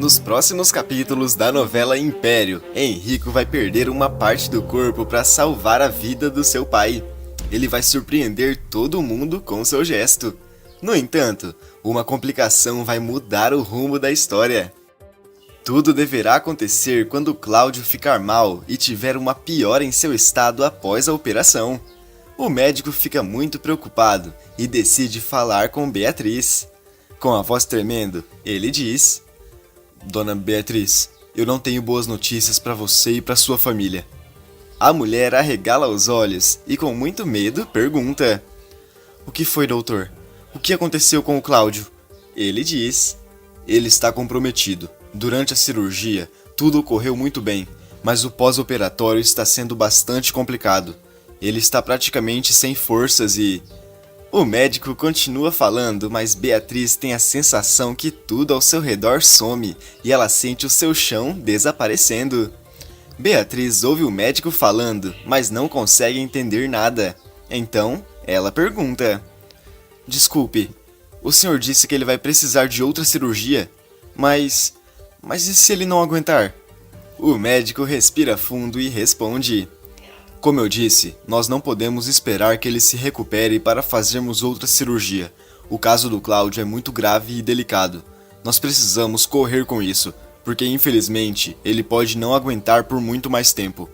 dos próximos capítulos da novela Império, Henrico vai perder uma parte do corpo para salvar a vida do seu pai. Ele vai surpreender todo mundo com seu gesto. No entanto, uma complicação vai mudar o rumo da história. Tudo deverá acontecer quando Cláudio ficar mal e tiver uma piora em seu estado após a operação. O médico fica muito preocupado e decide falar com Beatriz. Com a voz tremendo, ele diz: Dona Beatriz, eu não tenho boas notícias para você e para sua família. A mulher arregala os olhos e com muito medo pergunta: O que foi, doutor? O que aconteceu com o Cláudio? Ele diz: Ele está comprometido. Durante a cirurgia, tudo ocorreu muito bem, mas o pós-operatório está sendo bastante complicado. Ele está praticamente sem forças e... O médico continua falando, mas Beatriz tem a sensação que tudo ao seu redor some e ela sente o seu chão desaparecendo. Beatriz ouve o médico falando, mas não consegue entender nada. Então, ela pergunta: Desculpe, o senhor disse que ele vai precisar de outra cirurgia? Mas e se ele não aguentar? O médico respira fundo e responde: Como eu disse, nós não podemos esperar que ele se recupere para fazermos outra cirurgia. O caso do Cláudio é muito grave e delicado. Nós precisamos correr com isso, porque infelizmente ele pode não aguentar por muito mais tempo.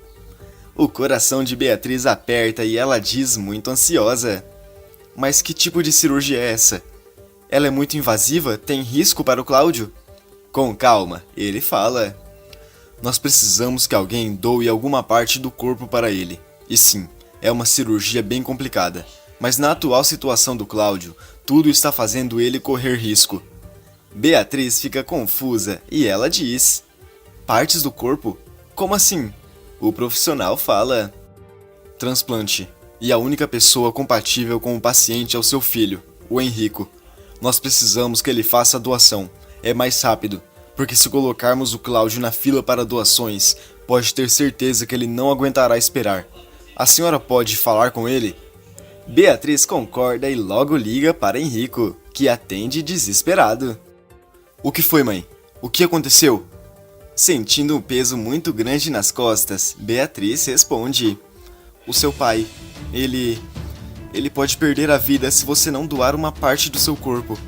O coração de Beatriz aperta e ela diz muito ansiosa: Mas que tipo de cirurgia é essa? Ela é muito invasiva? Tem risco para o Cláudio? Com calma, ele fala: Nós precisamos que alguém doe alguma parte do corpo para ele. E sim, é uma cirurgia bem complicada, mas na atual situação do Cláudio, tudo está fazendo ele correr risco. Beatriz fica confusa e ela diz: Partes do corpo? Como assim? O profissional fala: Transplante. E a única pessoa compatível com o paciente é o seu filho, o Henrico. Nós precisamos que ele faça a doação. É mais rápido, porque se colocarmos o Cláudio na fila para doações, pode ter certeza que ele não aguentará esperar. A senhora pode falar com ele? Beatriz concorda e logo liga para Henrico, que atende desesperado. O que foi, mãe? O que aconteceu? Sentindo um peso muito grande nas costas, Beatriz responde: O seu pai, ele pode perder a vida se você não doar uma parte do seu corpo.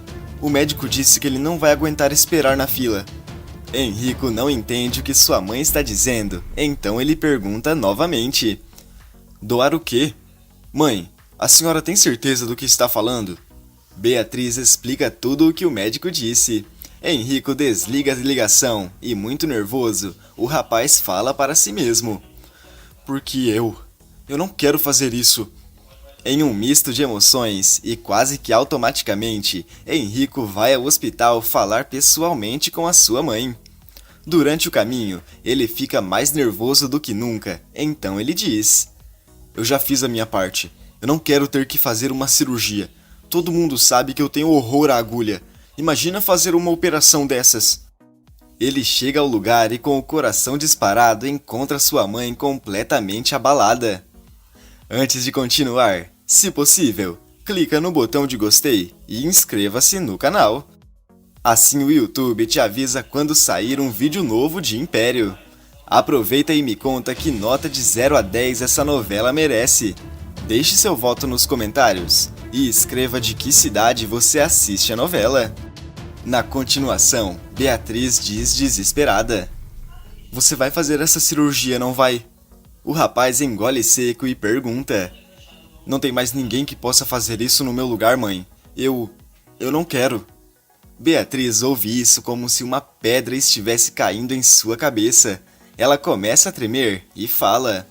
O médico disse que ele não vai aguentar esperar na fila. Henrico não entende o que sua mãe está dizendo, então ele pergunta novamente: Doar o quê? Mãe, a senhora tem certeza do que está falando? Beatriz explica tudo o que o médico disse. Henrico desliga a ligação e, muito nervoso, o rapaz fala para si mesmo: Porque eu não quero fazer isso. Em um misto de emoções e quase que automaticamente, Henrico vai ao hospital falar pessoalmente com a sua mãe. Durante o caminho, ele fica mais nervoso do que nunca, então ele diz: Eu já fiz a minha parte. Eu não quero ter que fazer uma cirurgia. Todo mundo sabe que eu tenho horror à agulha. Imagina fazer uma operação dessas. Ele chega ao lugar e com o coração disparado encontra sua mãe completamente abalada. Antes de continuar, se possível, clica no botão de gostei e inscreva-se no canal. Assim o YouTube te avisa quando sair um vídeo novo de Império. Aproveita e me conta que nota de 0 a 10 essa novela merece. Deixe seu voto nos comentários e escreva de que cidade você assiste a novela. Na continuação, Beatriz diz desesperada: Você vai fazer essa cirurgia, não vai? O rapaz engole seco e pergunta: Não tem mais ninguém que possa fazer isso no meu lugar, mãe. Eu não quero. Beatriz ouve isso como se uma pedra estivesse caindo em sua cabeça. Ela começa a tremer e fala: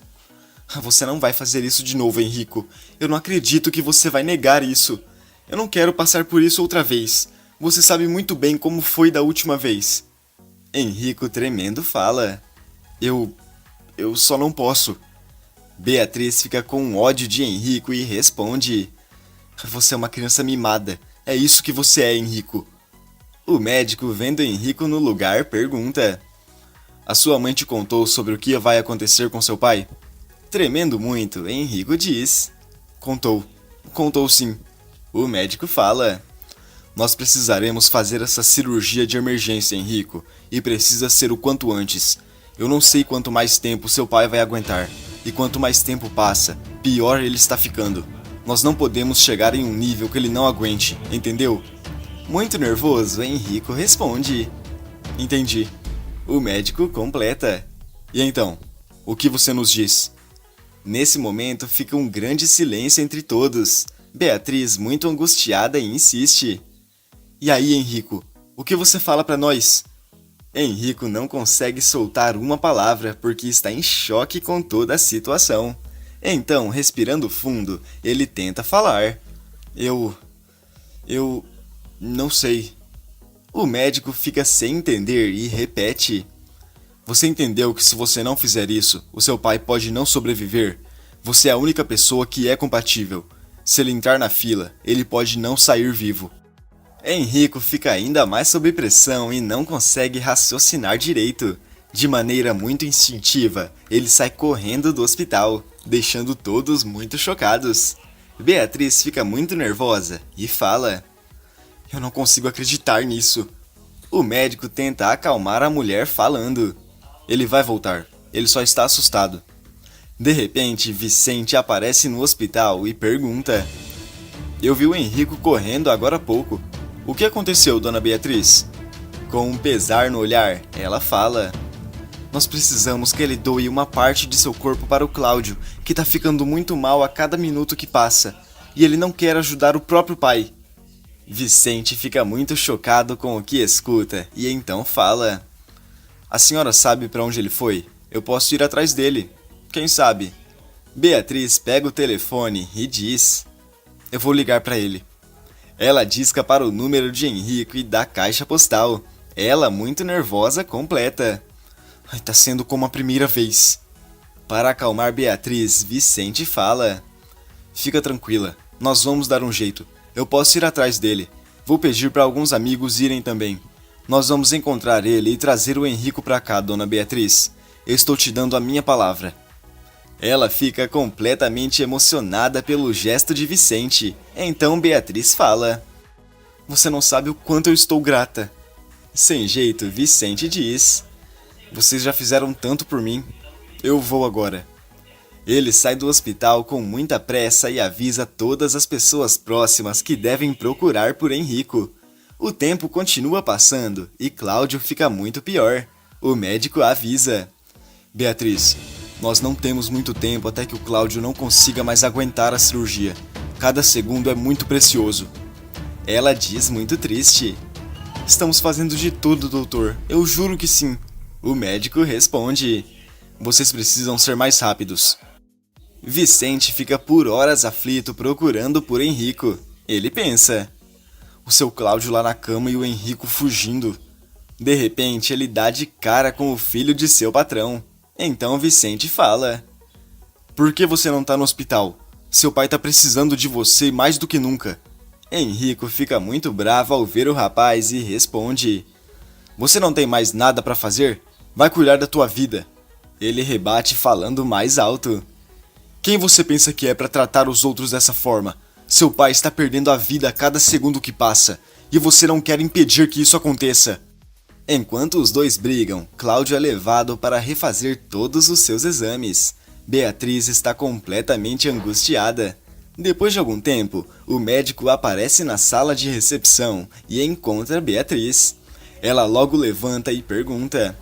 Você não vai fazer isso de novo, Henrico. Eu não acredito que você vai negar isso. Eu não quero passar por isso outra vez. Você sabe muito bem como foi da última vez. Henrico, tremendo, fala: Eu só não posso. Beatriz fica com ódio de Henrico e responde: Você é uma criança mimada. É isso que você é, Henrico. O médico, vendo Henrico no lugar, pergunta: A sua mãe te contou sobre o que vai acontecer com seu pai? Tremendo muito, Henrico diz: Contou sim. O médico fala: Nós precisaremos fazer essa cirurgia de emergência, Henrico, e precisa ser o quanto antes. Eu não sei quanto mais tempo seu pai vai aguentar, e quanto mais tempo passa, pior ele está ficando. Nós não podemos chegar em um nível que ele não aguente, entendeu? Muito nervoso, Henrico responde. Entendi. O médico completa. E então, o que você nos diz? Nesse momento fica um grande silêncio entre todos. Beatriz, muito angustiada, insiste. E aí, Henrico, o que você fala pra nós? Henrico não consegue soltar uma palavra porque está em choque com toda a situação. Então, respirando fundo, ele tenta falar. Eu não sei. O médico fica sem entender e repete. Você entendeu que se você não fizer isso, o seu pai pode não sobreviver? Você é a única pessoa que é compatível. Se ele entrar na fila, ele pode não sair vivo. Henrico fica ainda mais sob pressão e não consegue raciocinar direito. De maneira muito instintiva, ele sai correndo do hospital, deixando todos muito chocados. Beatriz fica muito nervosa e fala: Eu não consigo acreditar nisso. O médico tenta acalmar a mulher falando: Ele vai voltar, ele só está assustado. De repente, Vicente aparece no hospital e pergunta: Eu vi o Henrico correndo agora há pouco. O que aconteceu, dona Beatriz? Com um pesar no olhar, ela fala: Nós precisamos que ele doe uma parte de seu corpo para o Cláudio, que tá ficando muito mal a cada minuto que passa, e ele não quer ajudar o próprio pai. Vicente fica muito chocado com o que escuta e então fala: A senhora sabe para onde ele foi? Eu posso ir atrás dele. Quem sabe? Beatriz pega o telefone e diz: Eu vou ligar para ele. Ela disca para o número de Henrico e da caixa postal. Ela, muito nervosa, completa: Tá sendo como a primeira vez. Para acalmar Beatriz, Vicente fala: Fica tranquila, nós vamos dar um jeito. Eu posso ir atrás dele. Vou pedir para alguns amigos irem também. Nós vamos encontrar ele e trazer o Henrico para cá, dona Beatriz. Eu estou te dando a minha palavra. Ela fica completamente emocionada pelo gesto de Vicente. Então Beatriz fala: Você não sabe o quanto eu estou grata. Sem jeito, Vicente diz: Vocês já fizeram tanto por mim. Eu vou agora. Ele sai do hospital com muita pressa e avisa todas as pessoas próximas que devem procurar por Henrico. O tempo continua passando e Cláudio fica muito pior. O médico avisa: Beatriz, nós não temos muito tempo até que o Cláudio não consiga mais aguentar a cirurgia. Cada segundo é muito precioso. Ela diz muito triste: Estamos fazendo de tudo, doutor. Eu juro que sim. O médico responde: Vocês precisam ser mais rápidos. Vicente fica por horas aflito procurando por Henrico. Ele pensa: O seu Cláudio lá na cama e o Henrico fugindo. De repente, ele dá de cara com o filho de seu patrão. Então Vicente fala: Por que você não tá no hospital? Seu pai tá precisando de você mais do que nunca. Henrico fica muito bravo ao ver o rapaz e responde: Você não tem mais nada pra fazer? Vai cuidar da tua vida. Ele rebate falando mais alto: Quem você pensa que é pra tratar os outros dessa forma? Seu pai está perdendo a vida a cada segundo que passa, e você não quer impedir que isso aconteça. Enquanto os dois brigam, Cláudio é levado para refazer todos os seus exames. Beatriz está completamente angustiada. Depois de algum tempo, o médico aparece na sala de recepção e encontra Beatriz. Ela logo levanta e pergunta: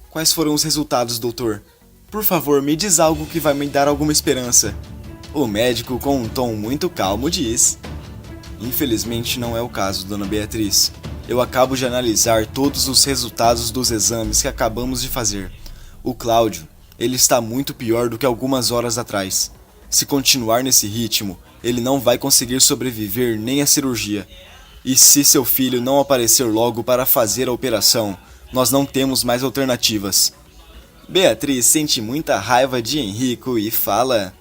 Quais foram os resultados, doutor? Por favor, me diz algo que vai me dar alguma esperança. O médico, com um tom muito calmo, diz: Infelizmente não é o caso, dona Beatriz. Eu acabo de analisar todos os resultados dos exames que acabamos de fazer. O Cláudio, ele está muito pior do que algumas horas atrás. Se continuar nesse ritmo, ele não vai conseguir sobreviver nem à cirurgia. E se seu filho não aparecer logo para fazer a operação, nós não temos mais alternativas. Beatriz sente muita raiva de Henrico e fala: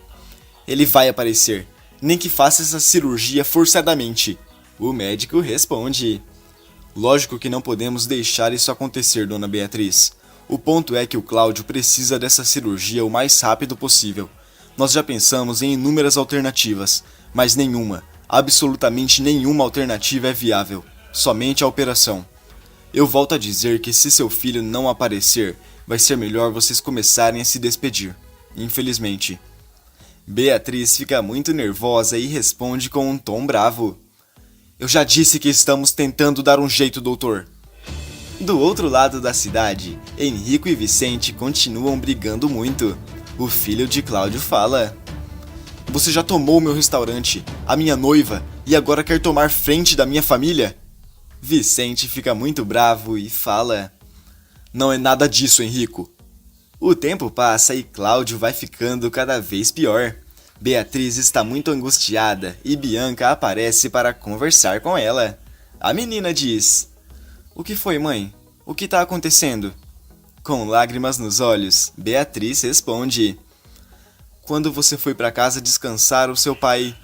Ele vai aparecer, nem que faça essa cirurgia forçadamente. O médico responde: Lógico que não podemos deixar isso acontecer, dona Beatriz. O ponto é que o Cláudio precisa dessa cirurgia o mais rápido possível. Nós já pensamos em inúmeras alternativas, mas nenhuma, Absolutamente nenhuma alternativa é viável, somente a operação. Eu volto a dizer que se seu filho não aparecer, vai ser melhor vocês começarem a se despedir, infelizmente. Beatriz fica muito nervosa e responde com um tom bravo. Eu já disse que estamos tentando dar um jeito, doutor. Do outro lado da cidade, Henrico e Vicente continuam brigando muito. O filho de Cláudio fala: Você já tomou meu restaurante, a minha noiva, e agora quer tomar frente da minha família? Vicente fica muito bravo e fala: Não é nada disso, Henrico. O tempo passa e Cláudio vai ficando cada vez pior. Beatriz está muito angustiada e Bianca aparece para conversar com ela. A menina diz: O que foi, mãe? O que está acontecendo? Com lágrimas nos olhos, Beatriz responde: Quando você foi para casa descansar, o seu pai...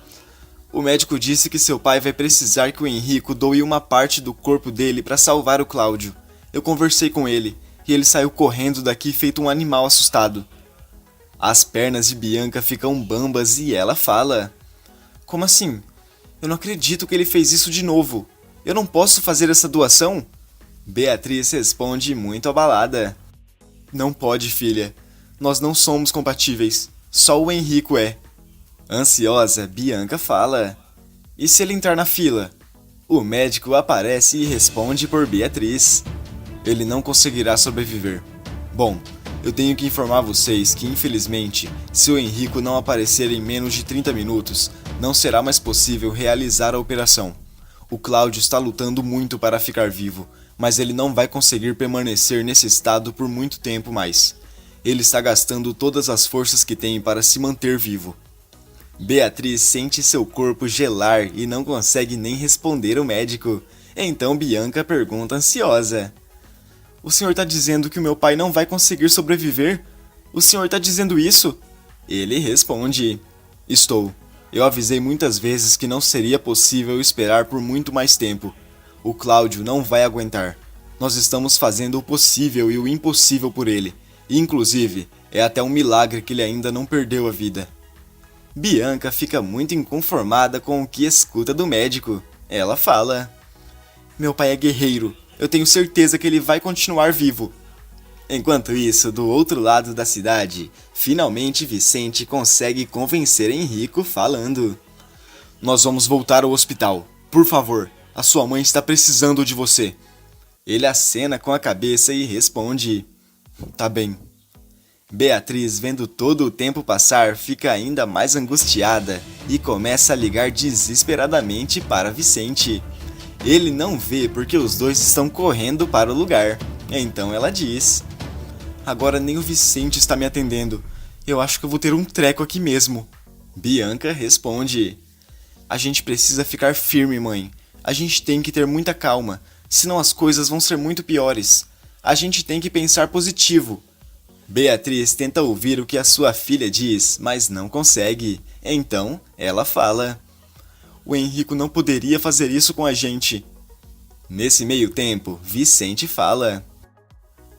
O médico disse que seu pai vai precisar que o Henrico doe uma parte do corpo dele para salvar o Cláudio. Eu conversei com ele e ele saiu correndo daqui feito um animal assustado. As pernas de Bianca ficam bambas e ela fala: Como assim? Eu não acredito que ele fez isso de novo. Eu não posso fazer essa doação? Beatriz responde muito abalada: Não pode, filha. Nós não somos compatíveis. Só o Henrico é. Ansiosa, Bianca fala: E se ele entrar na fila? O médico aparece e responde por Beatriz: Ele não conseguirá sobreviver. Bom, eu tenho que informar vocês que, infelizmente, se o Henrico não aparecer em menos de 30 minutos, não será mais possível realizar a operação. O Cláudio está lutando muito para ficar vivo, mas ele não vai conseguir permanecer nesse estado por muito tempo mais. Ele está gastando todas as forças que tem para se manter vivo. Beatriz sente seu corpo gelar e não consegue nem responder o médico. Então Bianca pergunta ansiosa: O senhor está dizendo que o meu pai não vai conseguir sobreviver? O senhor está dizendo isso? Ele responde: Estou. Eu avisei muitas vezes que não seria possível esperar por muito mais tempo. O Cláudio não vai aguentar. Nós estamos fazendo o possível e o impossível por ele. E, inclusive, é até um milagre que ele ainda não perdeu a vida. Bianca fica muito inconformada com o que escuta do médico. Ela fala: Meu pai é guerreiro. Eu tenho certeza que ele vai continuar vivo. Enquanto isso, do outro lado da cidade, finalmente Vicente consegue convencer Henrico falando: Nós vamos voltar ao hospital. Por favor, a sua mãe está precisando de você. Ele acena com a cabeça e responde: Tá bem. Beatriz, vendo todo o tempo passar, fica ainda mais angustiada e começa a ligar desesperadamente para Vicente. Ele não vê porque os dois estão correndo para o lugar. Então ela diz: Agora nem o Vicente está me atendendo. Eu acho que eu vou ter um treco aqui mesmo. Bianca responde: A gente precisa ficar firme, mãe. A gente tem que ter muita calma, senão as coisas vão ser muito piores. A gente tem que pensar positivo. Beatriz tenta ouvir o que a sua filha diz, mas não consegue. Então, ela fala: O Henrico não poderia fazer isso com a gente. Nesse meio tempo, Vicente fala: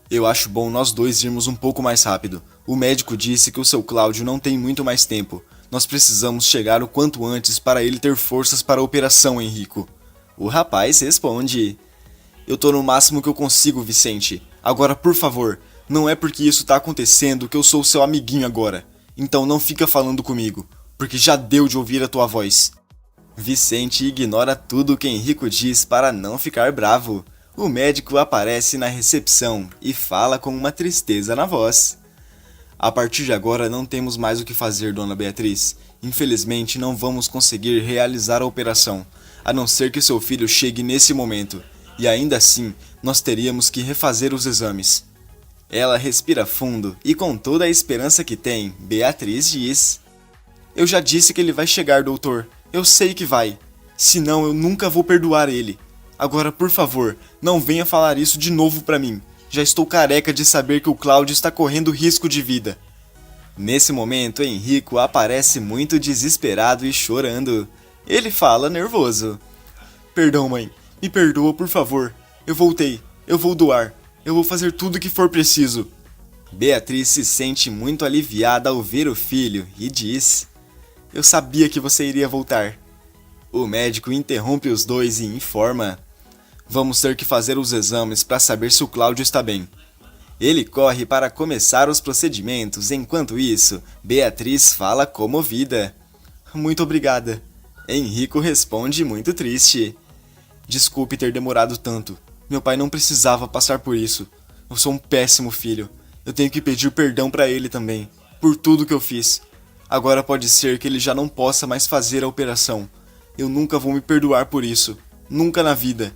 Eu acho bom nós dois irmos um pouco mais rápido. O médico disse que o seu Cláudio não tem muito mais tempo. Nós precisamos chegar o quanto antes para ele ter forças para a operação, Henrico. O rapaz responde: Eu tô no máximo que eu consigo, Vicente. Agora, por favor, não é porque isso tá acontecendo que eu sou seu amiguinho agora. Então não fica falando comigo, porque já deu de ouvir a tua voz. Vicente ignora tudo o que Henrico diz para não ficar bravo. O médico aparece na recepção e fala com uma tristeza na voz: A partir de agora não temos mais o que fazer, dona Beatriz. Infelizmente não vamos conseguir realizar a operação, a não ser que seu filho chegue nesse momento. E ainda assim, nós teríamos que refazer os exames. Ela respira fundo e, com toda a esperança que tem, Beatriz diz: Eu já disse que ele vai chegar, doutor. Eu sei que vai. Senão eu nunca vou perdoar ele. Agora, por favor, não venha falar isso de novo pra mim. Já estou careca de saber que o Cláudio está correndo risco de vida. Nesse momento, Henrico aparece muito desesperado e chorando. Ele fala nervoso: Perdão, mãe. Me perdoa, por favor. Eu voltei. Eu vou doar. Eu vou fazer tudo o que for preciso. Beatriz se sente muito aliviada ao ver o filho e diz: Eu sabia que você iria voltar. O médico interrompe os dois e informa: vamos ter que fazer os exames para saber se o Cláudio está bem. Ele corre para começar os procedimentos, enquanto isso, Beatriz fala comovida: muito obrigada. Henrico responde muito triste: desculpe ter demorado tanto. Meu pai não precisava passar por isso. Eu sou um péssimo filho. Eu tenho que pedir perdão para ele também, por tudo que eu fiz. Agora pode ser que ele já não possa mais fazer a operação. Eu nunca vou me perdoar por isso. Nunca na vida.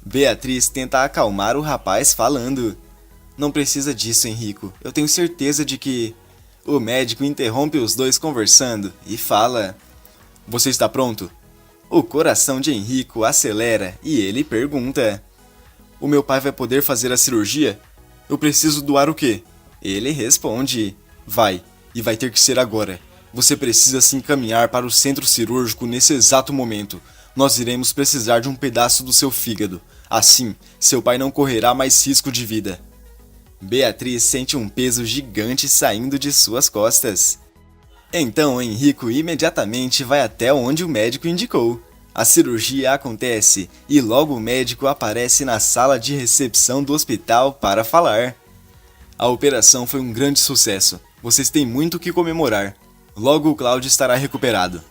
Beatriz tenta acalmar o rapaz falando: não precisa disso, Henrico. Eu tenho certeza de que... O médico interrompe os dois conversando e fala: você está pronto? O coração de Henrico acelera e ele pergunta: o meu pai vai poder fazer a cirurgia? Eu preciso doar o quê? Ele responde: vai, e vai ter que ser agora. Você precisa se encaminhar para o centro cirúrgico nesse exato momento. Nós iremos precisar de um pedaço do seu fígado. Assim, seu pai não correrá mais risco de vida. Beatriz sente um peso gigante saindo de suas costas. Então Henrico imediatamente vai até onde o médico indicou. A cirurgia acontece e logo o médico aparece na sala de recepção do hospital para falar: a operação foi um grande sucesso. Vocês têm muito o que comemorar. Logo o Cláudio estará recuperado.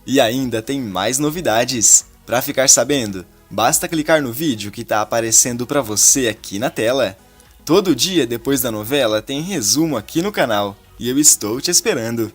E ainda tem mais novidades. Para ficar sabendo, basta clicar no vídeo que está aparecendo para você aqui na tela. Todo dia depois da novela tem resumo aqui no canal e eu estou te esperando.